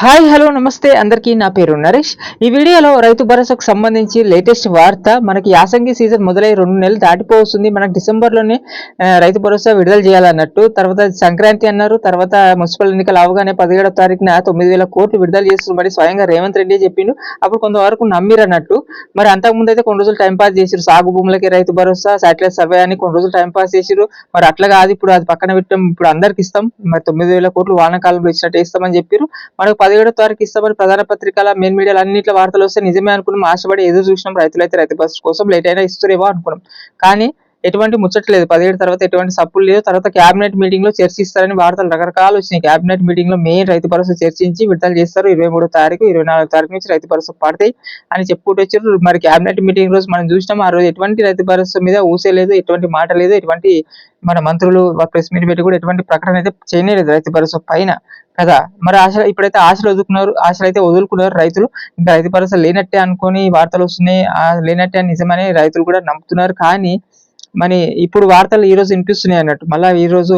Hi hello నమస్తే అందరికీ నా పేరు నరేష్. ఈ వీడియోలో రైతు భరోసాకు సంబంధించి లేటెస్ట్ వార్త. మనకి యాసంగి సీజన్ మొదలై 2 నెలలు దాటిపోతుంది. మనకి డిసెంబర్లోనే రైతు భరోసా విడుదల చేయాలన్నట్టు. తర్వాత సంక్రాంతి అన్నారు. తర్వాత మున్సిపల్ ఎన్నికలు అవగానే 17వ తారీఖున 9,000 కోట్లు విడుదల చేస్తున్నారు. స్వయంగా రేవంత్ రెడ్డి చెప్పిండు. అప్పుడు కొంతవరకు నమ్మిరన్నట్టు. మరి అంతకుముందు అయితే కొన్ని రోజులు టైం పాస్ చేసిరు. సాగు భూములకి రైతు భరోసా, శాటిలైట్ సర్వే అని కొన్ని రోజులు టైం పాస్ చేసిరు. మరి అట్లా కాదు, ఇప్పుడు అది పక్కన పెట్టాం, ఇప్పుడు అందరికి ఇస్తాం, మరి 9,000 కోట్లు వానాకాలంలో ఇచ్చినట్టు ఇస్తామని చెప్పారు. మనకు 17వ తారీఖు ఇస్తామని ప్రధాన పత్రికల మెయిన్ మీడియాలు అన్నింటిలో వార్తలు వస్తే నిజమే అనుకున్నాం. ఆశపడి ఎదురు చూసినాం. రైతులైతే రైతు భరోసా కోసం లేట్ అయినా ఇస్తారేమో అనుకున్నాం. కానీ ఎటువంటి ముచ్చట్లేదు. 17 తర్వాత ఎటువంటి సప్పులు లేదు. తర్వాత క్యాబినెట్ మీటింగ్ లో చర్చిస్తారని వార్తలు రకరకాలు వచ్చినాయి. క్యాబినెట్ మీటింగ్ లో మెయిన్ రైతు భరోసా చర్చించి విడుదల చేస్తారు. 23వ తారీఖు 24వ తారీఖు నుంచి రైతు భరోసా పడతాయి అని చెప్పుకుంటూ వచ్చారు. మరి క్యాబినెట్ మీటింగ్ రోజు మనం చూసినాం. ఆ రోజు ఎటువంటి రైతు భరోసా మీద ఊసే లేదు, ఎటువంటి మాట లేదు, ఎటువంటి మన మంత్రులు ప్రెస్ మీట్ పెట్టి కూడా ఎటువంటి ప్రకటన అయితే చేయలేదు రైతు భరోసా పైన కదా. మరి ఇప్పుడైతే ఆశలు అయితే వదులుకున్నారు రైతులు. ఇంకా రైతు భరోసా లేనట్టే అనుకొని వార్తలు వస్తున్నాయి. లేనట్టే అని నిజమని రైతులు కూడా నమ్ముతున్నారు. కానీ మరి ఇప్పుడు వార్తలు ఈ రోజు వినిపిస్తున్నాయి అన్నట్టు. మళ్ళీ ఈ రోజు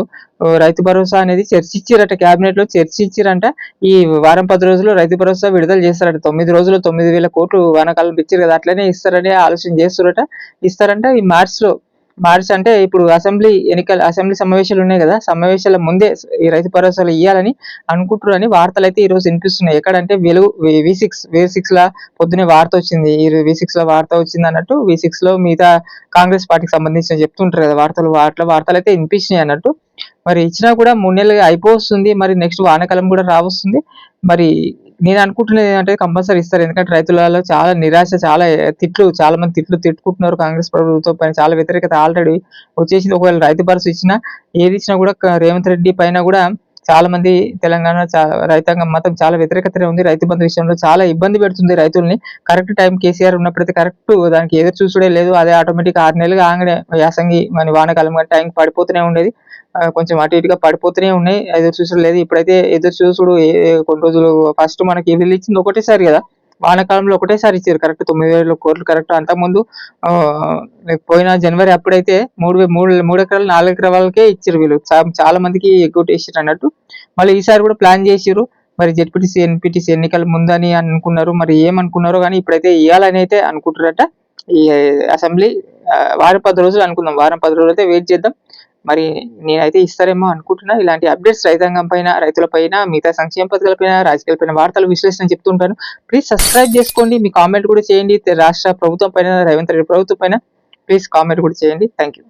రైతు భరోసా అనేది చర్చించారట, క్యాబినెట్ లో చర్చించారంట. ఈ వారం 10 రోజుల్లో రైతు భరోసా విడుదల చేస్తారట. 9 రోజులు 9,000 కోట్లు వానాకాలం ఇచ్చారు కదా, అట్లనే ఇస్తారని ఆలోచన చేస్తారట. ఇస్తారంట ఈ మార్చ్ అంటే ఇప్పుడు అసెంబ్లీ సమావేశాలు ఉన్నాయి కదా, సమావేశాల ముందే ఈ రైతు భరోసాలు ఇవ్వాలని అనుకుంటున్నారని వార్తలు అయితే ఈ రోజు వినిపిస్తున్నాయి. ఎక్కడంటే వెలుగు V6 లా పొద్దునే వార్త వచ్చింది. ఈ V6 లో వార్త వచ్చింది అన్నట్టు. V6 లో మిగతా కాంగ్రెస్ పార్టీకి సంబంధించిన చెప్తుంటారు కదా వార్తలు, వార్తలు అయితే వినిపించినాయి అన్నట్టు. మరి ఇచ్చినా కూడా 3 నెలలు అయిపోతుంది. మరి నెక్స్ట్ వానాకాలం కూడా రావస్తుంది. మరి నేను అనుకుంటున్నది ఏంటంటే కంపల్సరీ ఇస్తారు. ఎందుకంటే రైతులలో చాలా నిరాశ, చాలా మంది తిట్టుకుంటున్నారు కాంగ్రెస్ ప్రభుత్వం పైన. చాలా వ్యతిరేకత ఆల్రెడీ వచ్చేసింది. ఒకవేళ రైతు భరోసా ఇచ్చినా ఏది ఇచ్చినా కూడా రేవంత్ రెడ్డి పైన కూడా చాలా మంది తెలంగాణ రైతాంగం మాత్రం చాలా వ్యతిరేకతనే ఉంది. రైతు బంధు విషయంలో చాలా ఇబ్బంది పెడుతుంది రైతుల్ని. కరెక్ట్ టైం కేసీఆర్ ఉన్నప్పుడైతే కరెక్ట్ దానికి ఎదురు చూసుడే లేదు. అదే ఆటోమేటిక్ 6 నెలలుగా ఆగనే యాసంగి మన వానాకాలం టైం పడిపోతూనే ఉండేది. కొంచెం అటు ఇటుగా పడిపోతూనే ఉన్నాయి. ఎదురు చూసుడు లేదు. ఇప్పుడైతే ఎదురు చూసుడు కొన్ని రోజులు ఫస్ట్ మనకి వీళ్ళు ఇచ్చింది ఒకటేసారి కదా, వానాకాలంలో ఒకటేసారి ఇచ్చారు కరెక్ట్ 9,000 కోట్లు కరెక్ట్. అంతకుముందు పోయిన జనవరి అప్పుడైతే 3 ఎకరాలు 4 ఎకరాల వాళ్ళకే ఇచ్చారు వీళ్ళు. చాలా మందికి ఎగ్గొట్టేసారు అన్నట్టు. మళ్ళీ ఈసారి కూడా ప్లాన్ చేసిరు. మరి జెడ్పీటీసీ ఎంపీటీసీ ఎన్నికల ముందని అనుకున్నారు. మరి ఏమనుకున్నారో కానీ ఇప్పుడైతే ఇవ్వాలని అయితే అనుకుంటారట. ఈ అసెంబ్లీ వారం 10 రోజులు అనుకుందాం. వారం 10 రోజులు అయితే వెయిట్ చేద్దాం. మరి నేనైతే ఇస్తారేమో అనుకుంటున్నా. ఇలాంటి అప్డేట్స్ రైతాంగం పైన, రైతుల పైన, మిగతా సంక్షేమ పథకాల పైన, రాజకీయాల పైన వార్తలు విశ్లేషణ చెప్తుంటాను. ప్లీజ్ సబ్స్క్రైబ్ చేసుకోండి. మీ కామెంట్ కూడా చేయండి. రాష్ట్ర ప్రభుత్వం పైన, రేవంత్ రెడ్డి ప్రభుత్వం పైన ప్లీజ్ కామెంట్ కూడా చేయండి. Thank you.